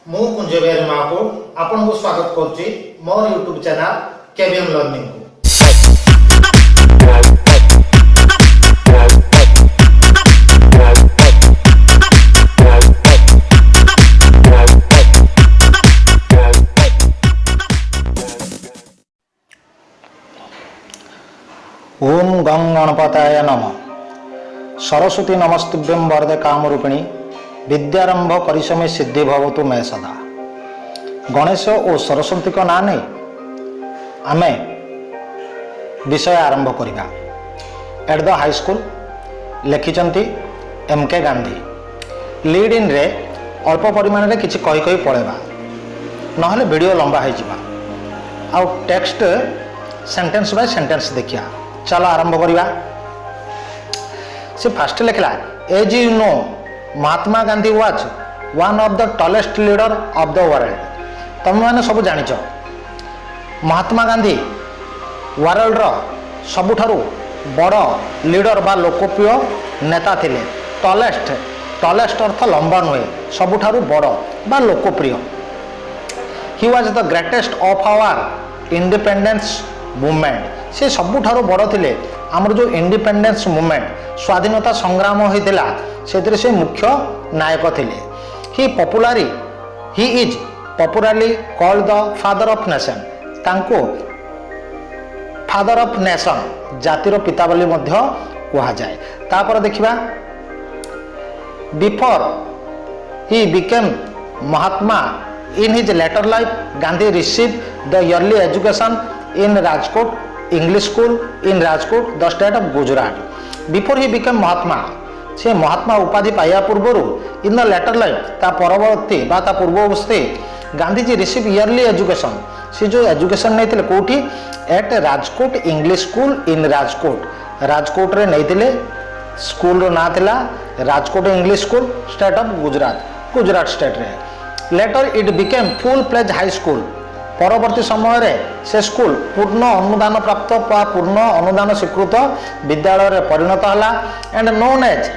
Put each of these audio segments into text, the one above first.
मु कुंज बिहारी महापुर आपन को स्वागत करुच्ची मोर यूट्यूब चैनल केवीएम लर्निंग को। ओम गं गणपताय नमः। सरस्वती नमस्तुभ्यं वरदे कामरूपिणी विद्यारंभ करिसमे सिद्धि भवतु मे सदा। गणेश और सरस्वती को ना नहीं आमे विषय आरंभ करिबा। एट द हाई स्कूल लिखिचंती एमके गांधी। लीड इन रे अल्प परिमाण रे किछि कहि कहि पळेबा नहले वीडियो लंबा हो जिबा। आ टेक्स्ट सेंटेंस बाय सेंटेंस देखिया। चलो आरंभ करिबा। से फास्ट लिखला as you know Mahatma Gandhi was one of the tallest leader of the world. तुम मैंने सब जानिच महात्मा गांधी वर्ल्ड रो सबुठारु बड़ लीडर बा लोकप्रिय नेता थिले। टॉलेस्ट टॉलेस्ट अर्थ लंबा नुहे सबुठारु बड़ बा लोकप्रिय। He was the greatest of our independence movement. से सबुठारु बड़ थिले आमर जो इंडिपेंडेंस मूवमेंट स्वाधीनता संग्राम होइतिला से से मुख्य नायक थिले। He is popularly called the father of nation. तांको फादर ऑफ नेशन जातिर पिता बोली मध्य कहा जाए। तापर देखिबा before he became Mahatma in his later life Gandhi received the early education in Rajkot English school in Rajkot the state of Gujarat. Before he became Mahatma से महात्मा उपाधि पाइबा पूर्वर इन द लेटर लाइफ ता परवर्ती बा ता पूर्ववस्थी गांधीजी रिसीव इयरली एजुकेशन। से जो एजुकेशन नहीं कौटी at Rajkot English school in Rajkot. Rajkot रे नहीं स्कूल रो ना थिला Rajkot English school state of Gujarat Gujarat state रे। Later it became full fledged high school. परवर्ती समय रे से स्कूल पूर्ण अनुदान प्राप्त पूर्ण अनुदान स्वीकृत विद्यालय रे परिणत हला एंड नोन एज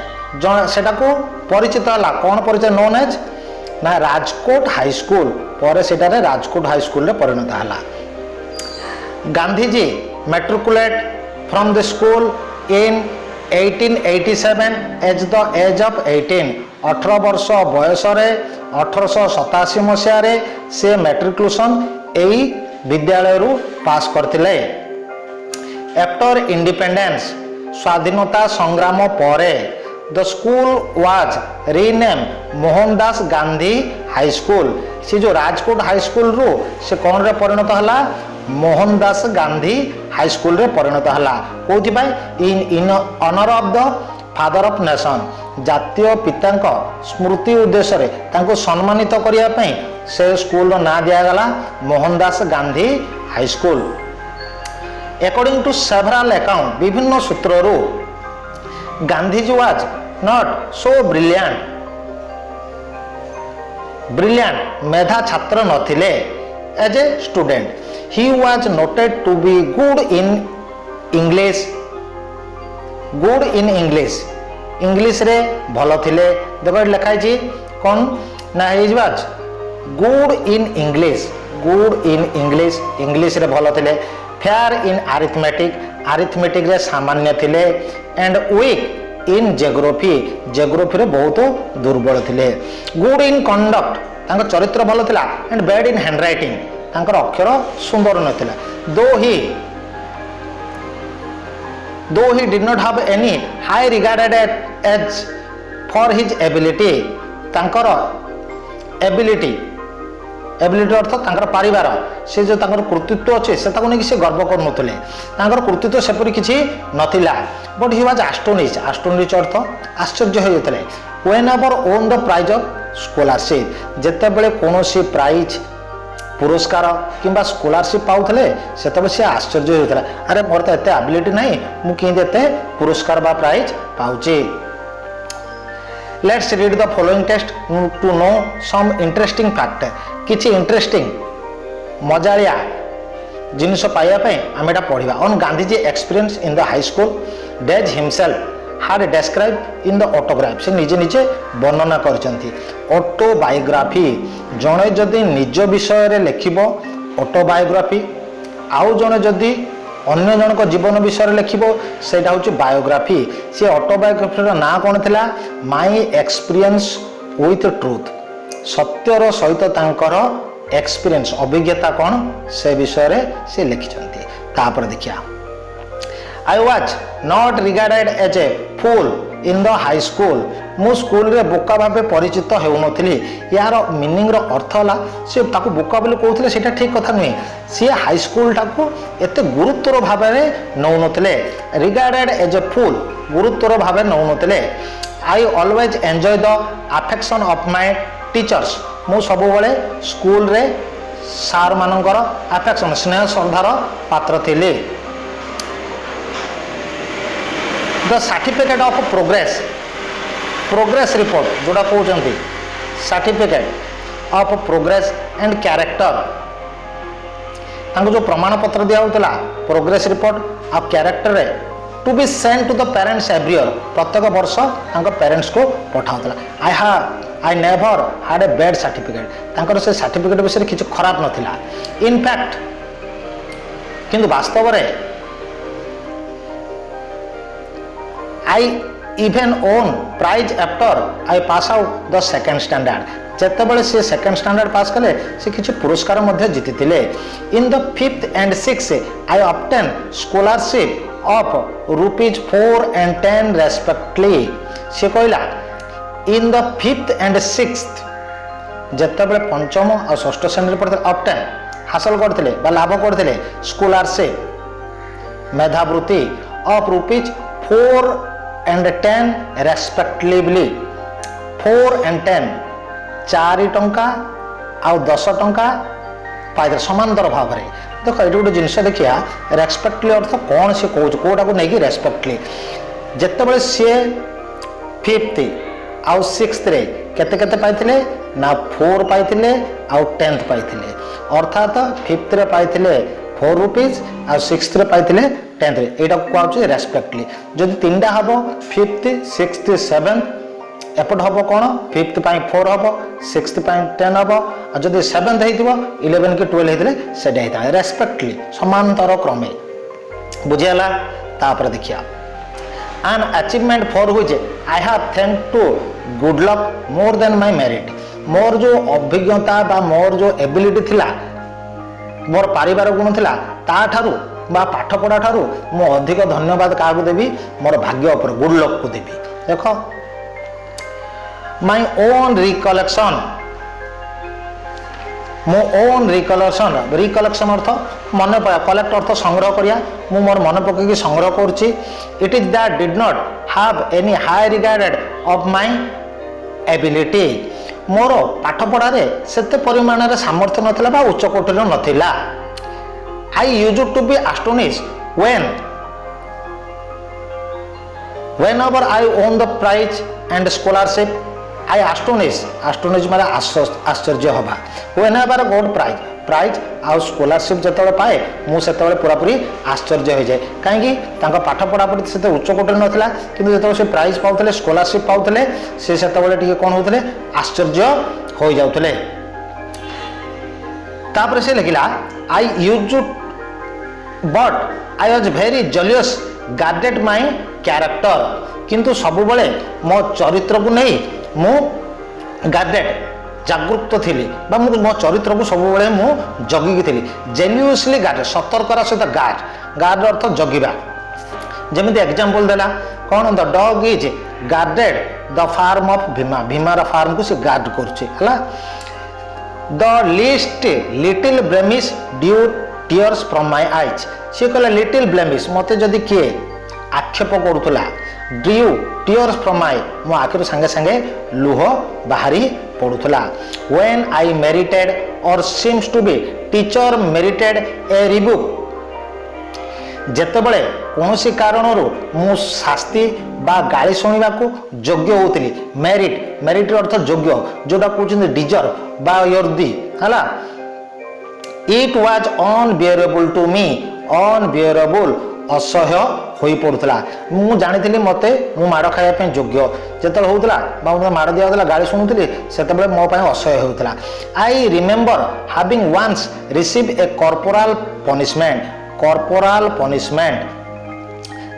सेटा को परिचित हला। कौन परिचय नोन एज ना राजकोट हाई स्कूल पर सेटारे राजकोट हाई स्कूल रे परिणत हला। Gandhiji matriculate from the school in 1887 as the age of 18। 18 वर्ष बयस रे 1887 मसीह रे से मैट्रिकुलेशन एई विद्यालय रु पास करथिले। आफ्टर इंडिपेंडेंस स्वाधीनता संग्राम परे the school was rename Mohandas Gandhi high school. से जो राजकोट हाई स्कूल रु से कौन रे परिणत हला मोहनदास गांधी हाई स्कूल रे परिणत हला। कोथि बाय in honour of the father of nation. जातीय पितांक स्मृति उद्देश्य रे तांको सम्मानित करिया पई से स्कूल रो ना दिया गला Mohandas Gandhi high school. According to several account विभिन्न सूत्ररू Gandhiji was not so brilliant मेधा छात्र नथिले as a student. He was noted to be good in English English रे भल थिले। देखो लिखाई छी कौन ना he was good in English English रे भल थिले। फेयर इन आरिथमेटिक रे सामान्य थिले एंड वीक इन जियोग्राफी रे बहुत दुर्बल थिले। गुड इन कंडक्ट तांको चरित्र भल थिला एंड बैड इन हैंडराइटिंग तांकर अक्षर सुंदर नथिला। Though he did not have any high regarded as for his ability. तांकर एबिलिटी अर्थ तांकर पारिवार से जो तांकर कृतित्व अच्छे से ताको नहीं से गर्व कर नथले। तांकर कृतित्व सेपरि किछि नथिला बट ही वाज एस्टोनिश अर्थ आश्चर्य हो जतले। Whenever won the prize of scholarship जते बेले कोनोसी प्राइज पुरस्कार किंबा स्कॉलरशिप पाउथले सेतबे से आश्चर्य होतला। अरे मोर त एते एबिलिटी नहीं मु कि एते पुरस्कार बा प्राइज पाउची। Let's read the following text to know some interesting fact. किछि इंटरेस्टिंग मजालिया जिनिस पाइबा पई आम एटा पढ़िबा। On Gandhiji experience in the high school days himself had described in the autograph। से निजे निजे वर्णना करचंती। ऑटोबायोग्राफी जणे जदि निज विषय रे लिखिबो ऑटोबायोग्राफी, आउ जणे जदि अन्य जनक जीवन विषय लिखिबो सेटा होची बायोग्राफी। से ऑटोबायोग्राफी रा नाम कोन थिला? My experience with truth. सत्यर सहित तांकर एक्सपीरियंस अभिज्ञता कौन से विषय रे से लिखिछंती। तापर देखिया, I was not regarded as a fool in the high school। मु स्कूल रे बोका भाबे परिचित हेउनथिली। यार मीनिंग रो अर्थ होला से ताकू बोका बोली कहउथिले सेटा ठीक कथा नै। से हाई स्कूल टाकू एते गुरुत्वर भाबे रे नउनथिले। रिगार्डेड एज ए फूल गुरुत्वर भाबे नउनथिले। I always enjoy the affection of my teachers। मु सब बेले स्कूल रे सार मानकर अफेक्शन स्नेह श्रद्धार पात्र थिले। The certificate of progress, progress report जोड़ा कहते certificate of progress and character, जो प्रमाण पत्र दिया होता प्रोग्रेस रिपोर्ट और कैरेक्टर रे to be send to the parents every year, प्रत्येक वर्ष पेरेंट्स को पठाऊला। I never had a bad certificate, से सर्टिफिकेट विषय किसी खराब नथिला। इनफैक्ट किंतु वास्तव में I even won prize after I pass out the second standard. जेतेबेले से सेकेंड स्टैंडर्ड पास कले से किसी पुरस्कार मध्य जीतिथिले। In the 5th and 6th I obtain scholarship of ₹4 and 10 respectively. से कहला इन द 5th and 6th जेतेबेले पंचम और षष्ठ श्रेणी पढ़ते ऑब्टेन हासिल करथिले बा लाभ करथिले स्कॉलरशिप मेधावृत्ति ऑफ ₹4 and 10 रेस्पेक्टिवली। 4 and 10 4 टंका आउ 10 टंका पाइदे समांतर भाव में। देख ये गोटे जिनस देखिया रेस्पेक्टली अर्थ कौन से कौच कौटा को नहीं रेस्पेक्टली। जितेबाला सी 5th आउ 6th रे केते केते पाइथिले ना 4 पाइथिले आउ 10th पाइथिले। अर्थात 5th रे पाइथिले ₹4 आ 6th रे पाइथिले 10th रे। एटा कहउछि रेस्पेक्टली। जदि तीनटा हबो 5th 6th 7th एपट हबो कोन 5th पाई 4 हबो 6th पाई 10 हबो आ जदि 7th हेतिबो 11 के 12 हेतिले सेटा हेता रेस्पेक्टली समांतर क्रमे। बुझियाला। तापर देखिया an achievement for which I have thanked to good luck more than my merit। मोर जो अभिज्ञता बा मोर जो एबिलिटी थिला मोर पारिवार गुण थिला ता ठारू बा पाठ पढ़ा ठारू मु अधिक धन्यवाद का देवी मोर भाग्य पर गुड लक को देवी। देख माय ओन रिकलेक्शन, मो ओन रिकलेक्शन अर्थ मन पड़ा, कलेक्ट अर्थ संग्रह करिया मु मोर मन पकई संग्रह करछि। It is that did not have any high regarded of my ability. मोर पाठ पढ़ारे सेते परिमाण रे सामर्थ्य नथिला बा उच्च कोटिर नथिला। I used to be astonished whenever I won the prize and scholarship। I astonish माने आश्चर्य हवा। whenever I got प्राइज आउ स्कॉलरशिप जतबे पाए मु सेतबे पूरा पूरी आश्चर्य हो जाए। कहीं पाठ पढ़ा पढ़ी से उच्च कोटि नाला कि जो से प्राइज पाते स्कॉलरशिप पाते से टे कौन होते आश्चर्य हो जाते। तापर से लिखला I use but I was very jealous guarded my character. किंतु सब बेले मो चरित्र को नहीं मु गार्डेड जागृत थी मो चरित्र को सब बेले मु जगिकी थी। जेन्युइसली गार्ड सतर्कता सहित गार्ड अर्थ जगिबा। जमी एग्जांपल देला कौन the dog is guarded the farm of Bhima. भीमार फार्म को से गार्ड करला। The least little blemish drew tears from my eyes. सी कहला लिटिल ब्लेमिश मते जदि किए आक्षेप करूला ड्यू टीयर्स फ्रॉम माय मो आखिर संगे संगे लुह बाहरी पड़ूला। व्हेन आई मेरिटेड और seems to be teacher merited a rebuke. जेतेबेले कौनसी कारणर मु शास्ति बा गाली शुणा योग्य होती। मेरिट मेरिट अर्थ योग्य जोटा कहते डिजर्व बा योर्दी है। It was unbearable to me unbearable असह्य हो पड़ूला। मु जानी मत मु माड़ खायापी योग्य जो होता मत माड़ दिया गाड़ी शुणुली से मो असह्य होता। I remember having once receive a corporal punishment. Corporal punishment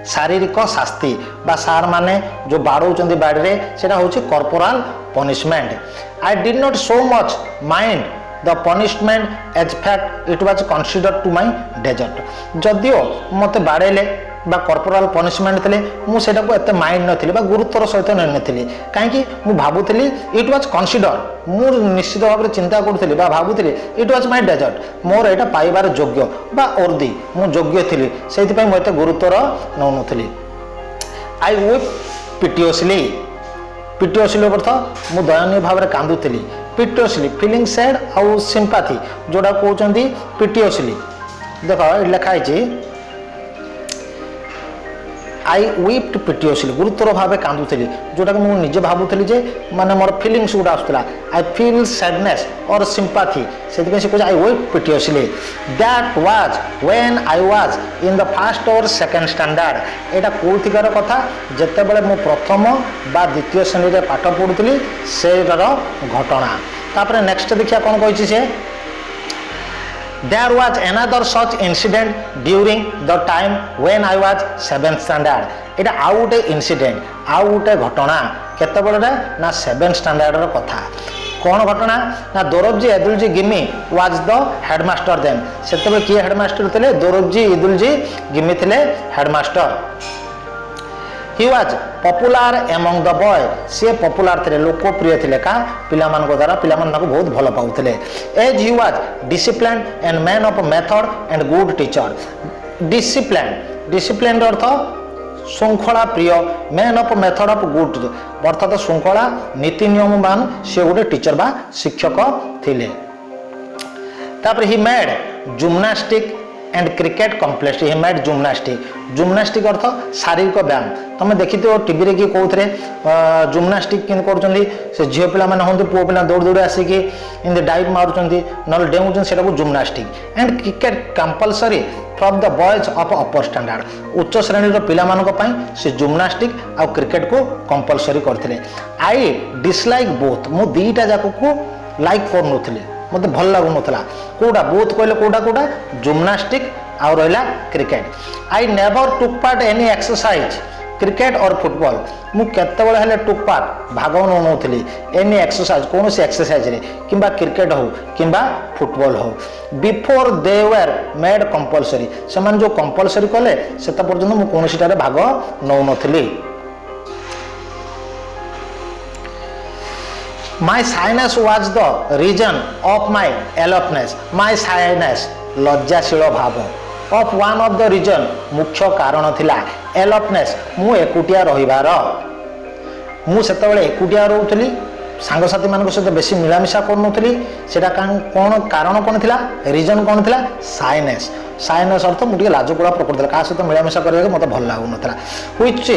शारीरिक शास्ति बा सार माने जो बाड़ौं बाड़ी से हूँ corporal punishment. I did not so much mind the punishment as fact it was considered to my desert. जदियो मत बाड़ेले बा कॉर्पोरल पनिशमेंट थे मुझे एत माइंड नी गुरुत्वर सहित नहीं कहीं भावुली इट वाज कन्सिडर मु निश्चित भाव में चिंता करूँ भावुली इट वाज माई डेजर्ट मोर यहाँ पाइबार योग्य बा ओर्दी मु योग्य थी से मुझे गुरुत्वर नौ नी। आई वीप पिटियोसली। पिटियोसली अर्थ मु दयनीय भाव में कांदुली। पिटियोसली फीलिंग सैड आउ सिंपाथी जोड़ा कहते पिटियोसली देख लिखाई आई वीप्ड पिटियोसली गुरुतर भाव कांदुली जोटा कि मुझे निजे भावुली जे माने मोर फिलिंग्स गुड़ा आसूला। आई फील सैडनेस और सिंपाथी से कहे I wept piteously. That was when I was in the first और सेकेंड स्टैंडर्ड। यहाँ कौथिकार कथा जिते बड़े मु प्रथम बा द्वितीय श्रेणी में पाठ पढ़ुली से घटना। तापर नेक्स्ट देखिए कौन कही से There was another such incident during the time when I was 7th standard. এটা आउ गोटे इनसीडेंट आउ गोटे घटना केते बड़े ना 7th स्टैंडर्ड कथा। कौन घटना ना Dorabji Edulji Gimi was the headmaster then. से किए हेडमास्टर थे दोरबजी इदुलजी गिमी थे headmaster. He was popular among the boy. सी पॉपुलर थे लोकप्रिय थे का पिला द्वारा पिला बहुत भल पाते। As he was discipline and man of method and good teacher. Discipline discipline अर्थ श्रृंखला प्रिय man of method of good अर्थात श्रृंखला नीति नियम मान सी गोटे टीचर बा शिक्षक थिले। तापर he made gymnastic and cricket complex. He made gymnastic. Gymnastic अर्थ शारीरिक व्यायाम तुम देखी टीवी रे कि कौन जिम्नास्टिक कि कर झील पिला हूँ पुओ पिला दौड़ दौड़ आसिक इमती डाइव मार्च ना डेऊँ से gymnastic and cricket compulsory from the boys of upper standard. उच्च श्रेणी पिला से जिम्नास्टिक आ क्रिकेट को कंपलसरी करते। आई डिसलाइक बोथ मु दीटा जाक को लाइक करूँ मत भल लगुनला कौटा बोथ कहले कौटा कौटा जिम्नास्टिक आउ रहा cricket. I never took part any exercise cricket और फुटबॉल। मु केतबेले हेले टुक पार्ट भाग नौली एनी एक्सरसाइज कौन एक्सरसाइज रे किंबा क्रिकेट हो किंबा फुटबॉल हो before they were made compulsory. से जो कंपलसरी कले से पर्यंत मु कौन सीटारे भाग नौ नी। My shyness was the reason of my aloofness. My shyness लज्जाशील भाव of one of the reason मुख्य कारण थिला aloofness मु एकुटिया रहिबार। मु सेतबेले एकुटिया रहउथली सांगसाथी मान सहित बेसी मिलामिशा करूनथली सेटा कौन कारण कौन थिला रीजन कौन थिला शाइनेस। शाइनेस अर्थ मुझे लाजकुड़ा प्रकृति क्या सहित मिलामिशा करने मत भल लगुनथला। व्हिच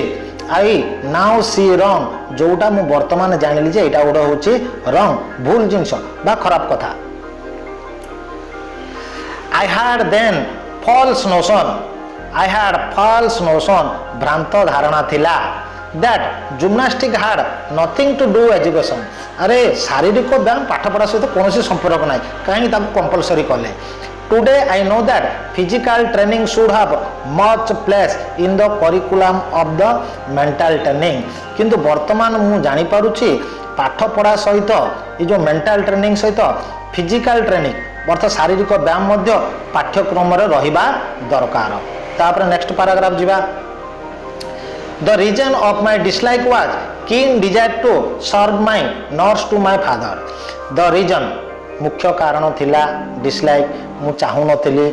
आई नाउ सी रंग जोटा मु वर्तमान जानिली जे एटा गोटे होची रंग भूल जिनस बा खराब कथा। I had then false notion. I had false notion भ्रांत धारणा थिला that gymnastic had nothing to do education. अरे शारीरिक व्यायाम पाठपढ़ा सहित कौन संपर्क ना कहीं कंपलसरी कले। Today I know that physical training should have much place in the curriculum of the mental training. किंतु वर्तमान मु जानी पारुछि पाठ पढ़ा सहित ये जो मेंटल ट्रेनिंग सहित फिजिकल ट्रेनिंग अर्थ शारीरिक व्यायाम मध्य पाठ्यक्रम रे रहिबा दरकार। तापर नेक्स्ट पैराग्राफ जिबा। The reason of my dislike was keen desire to serve my nurse to my father. The reason मुख्य कारण थिला डिसलाइक मु चाहू नथिली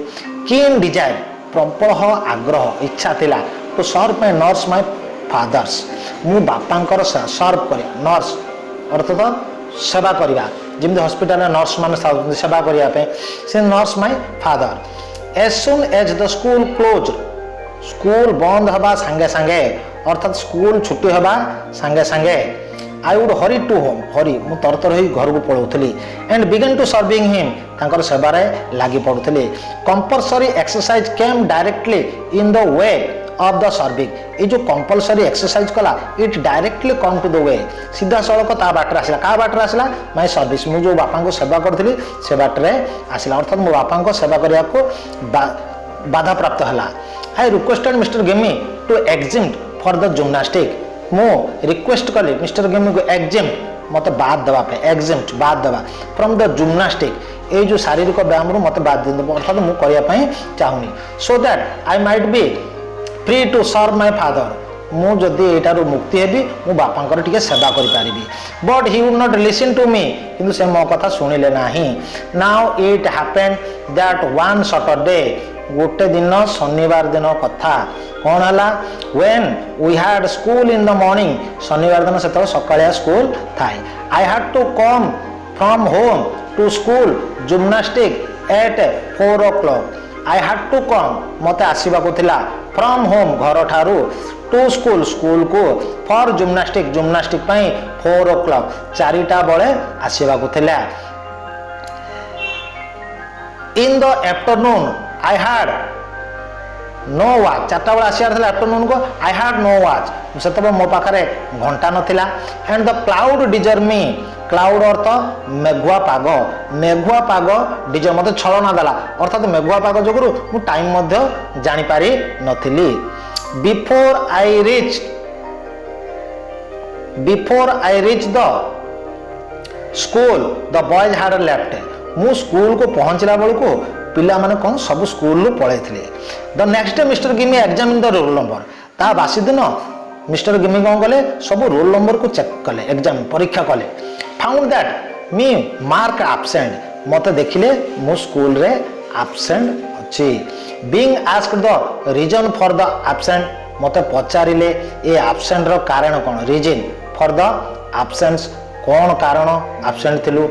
कीन डिजायर प्रबल आग्रह इच्छा थिला to serve my nurse my father's मु बापांकर सर्व करे नर्स अर्थात सेवा करिया जिमि हॉस्पिटल नर्स मान सेवा करिया पे से nurse my father. As soon as the school close school बंद हवा संगे संगे अर्थात स्कूल छुट्टी हवा संगे संगे I would hurry to home hurry मु तरतर हो घर को पलाऊली and began to serving him तांकर सेबार लगी पड़ुली compulsory exercise came directly in the way of the serving ये जो कंपलसरी एक्सरसाइज कला it directly come to the way सीधा सड़क ता बाटर आसला क्या बाटर आसला माय सर्विस मु जो बापा को सेवा करी से बाटर आसला अर्थात मो बापा को सेवा करने को बाधा प्राप्त है I requested mister Gimi to exempt for the gymnastic मु रिक्वेस्ट कली मिस्टर गेमी को एग्जिम्ट मत बाद देवाई एग्जिम्ट बाद देवा फ्रॉम द जिम्नास्टिक ये जो शारीरिक व्यायाम रू मत बाद दे अर्थात मुझे चाहूनी so that I might be free to serve my father मु जदि एटार मुक्ति हेबी मु बापांकर टिके सेवा करि पारिबी but he would not listen to me किंतु से मो कथा सुनिले नाही now it happened that one Saturday गोटे दिन शनिवार दिन कथा कौन हला when we had school in the morning शनिवार दिन से सकाळिया स्कूल थाए I had to come from home to school gymnastic at 4 o'clock I had to come मत आसवाक फ्रॉम होम घर ठारू टू स्कूल स्कूल को फॉर जिम्नास्टिक जिम्नास्टिक 4 o'clock 4टा बेले आसवाक in the afternoon I had no watch 4टा बेले आसार आफ्टरनून को आई हैड नो वाच से मो पाखे घंटा नथिला and the cloud deceived me cloud अर्थ मेघुआ पाग डिजर मत छलना देला अर्थात मेघुआ पाग जोगुरु मु टाइम मध्य जानि पारि नथिली before I reach the school the boys had left मु स्कूल को पहुंचला बेल को पिला माने कौन सब स्कूल पड़े the next day mister Gimi examine the roll number ता बासी दिन मिस्टर गिमी कौन कले सब रोल नंबर को चेक कले एग्जाम परीक्षा कले found that me mark absent मत देखिले मो स्कूल रे एब्सेंट अच्छी being asked the reason for the absent मत पचारिले ए एब्सेंट रो कारण कौन रीजन फॉर द एब्सेंस कौन कारण एब्सेंट थिलु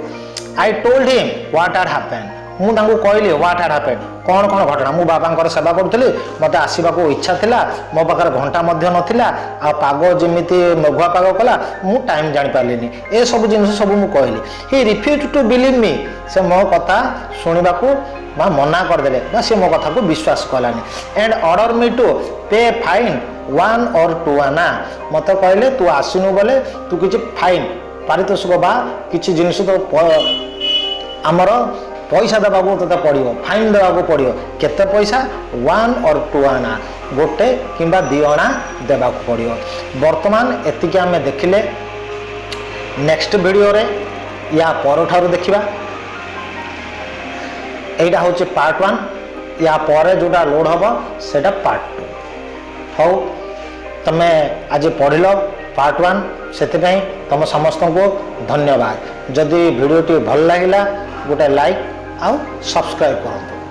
I told him what had happened मु तांको कहली व्हाट हैड हैपेंड कौन कौन घटना मु बाबांकर सेवा करूली मत आसवाक इच्छा थिला मो पाखर घंटा मध्य नथिला आ पाग जेमिति मेघुआ पाग कला मु टाइम जानि पारलिनी ए सब जिनिस सब मु कहली he refuse to believe me से मो कथा सुनिबाकू बा मना कर देले बा से मो कथा को विश्वास Kalani and order me to पे फाइन 1 or 2 आना मत कहले तू आसिनु बोले तू किछि फाइन पारितोषिक बा किछि जिनिस तो आमर पैसा देवाक तोते पड़ो फाइन देवाक पड़ो केते पैसा 1 or 2 आना गोटे किंबा 2 आना देवाक पड़ो वर्तमान एतिके आमे देखिले नेक्स्ट वीडियो रे या पर ठारू देखिबा एटा होचे पार्ट 1 या पर जोटा लोड हबो सेटा पार्ट 2 हौ तमे आज पढ़िलो पार्ट 1 से तुम समस्त को धन्यवाद जदि वीडियो टी भल लगिला गोटे लाइक आउ सब्सक्राइब करो।